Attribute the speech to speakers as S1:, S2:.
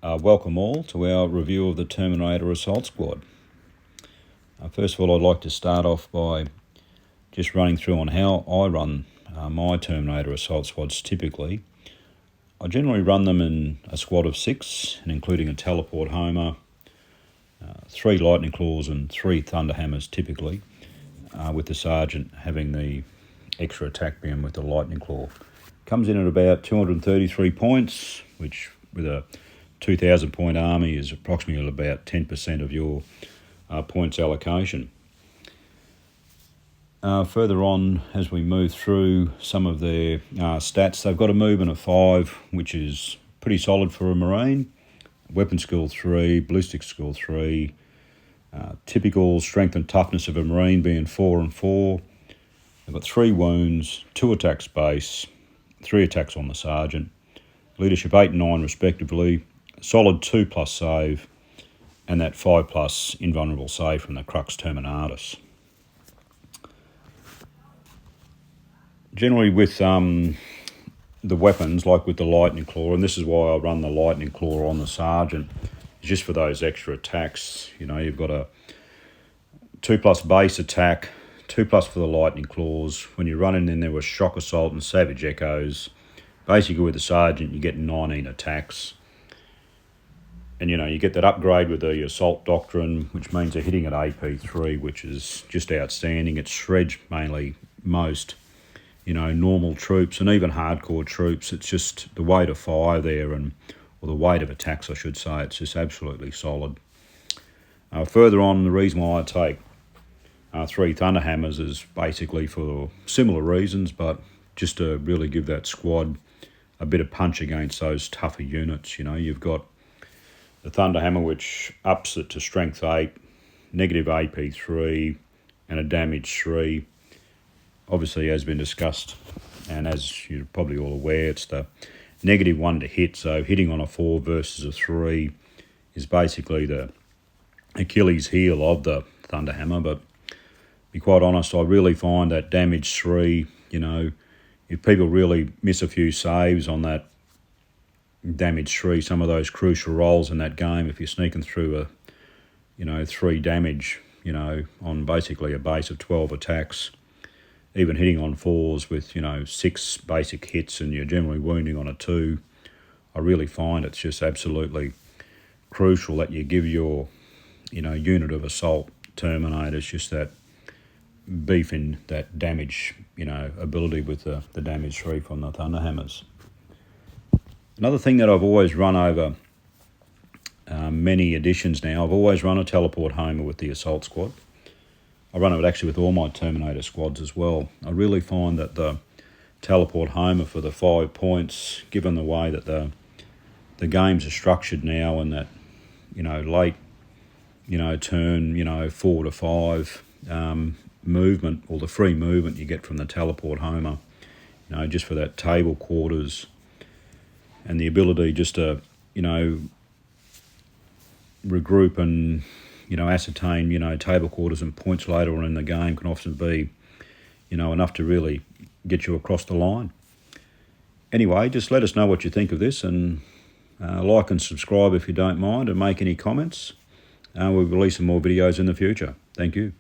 S1: Welcome all to our review of the Terminator Assault Squad. First of all, I'd like to start off by just running through on how I run my Terminator Assault Squads typically. I generally run them in a squad of 6, and including a teleport homer, 3 lightning claws and 3 thunder hammers typically, with the sergeant having the extra attack beam with the lightning claw. Comes in at about 233 points, which with a 2,000 point army is approximately about 10% of your points allocation. Further on, as we move through some of their stats, they've got a movement of 5, which is pretty solid for a Marine. Weapon skill 3, ballistic skill 3, typical strength and toughness of a Marine being 4 and 4. They've got 3 wounds, 2 attacks base, 3 attacks on the sergeant, leadership 8 and 9 respectively, solid 2+ save, and that 5+ invulnerable save from the Crux Terminatus. Generally with the weapons, like with the lightning claw, and this is why I run the lightning claw on the sergeant, is just for those extra attacks. You know, you've got a 2+ base attack, 2+ for the lightning claws. When you're running in there with shock assault and savage echoes, basically with the sergeant you get 19 attacks. And you know, you get that upgrade with the assault doctrine, which means they're hitting at AP3, which is just outstanding. It shreds mainly most, you know, normal troops and even hardcore troops. It's just the weight of fire there, or the weight of attacks I should say, it's just absolutely solid. Further on, the reason why I take 3 thunder hammers is basically for similar reasons, but just to really give that squad a bit of punch against those tougher units. You know, you've got the thunder hammer, which ups it to strength 8, negative AP3, and a damage 3. Obviously, as been discussed, and as you're probably all aware, it's the -1 to hit. So hitting on a 4 versus a 3 is basically the Achilles heel of the thunder hammer. But to be quite honest, I really find that damage 3, you know, if people really miss a few saves on that damage 3, some of those crucial rolls in that game, if you're sneaking through 3 damage, you know, on basically a base of 12 attacks, even hitting on 4s with, 6 basic hits, and you're generally wounding on a 2, I really find it's just absolutely crucial that you give your, unit of assault Terminators just that beef in that damage, ability with the damage 3 from the thunder hammers. Another thing that I've always run over many editions now, I've always run a teleport homer with the assault squad. I run it actually with all my Terminator squads as well. I really find that the teleport homer for the 5 points, given the way that the games are structured now, and that, late, turn, 4 to 5 movement, or the free movement you get from the teleport homer, just for that table quarters, and the ability just to, regroup and, ascertain, table quarters and points later on in the game can often be, enough to really get you across the line. Anyway, just let us know what you think of this, and like and subscribe if you don't mind, and make any comments. We'll release some more videos in the future. Thank you.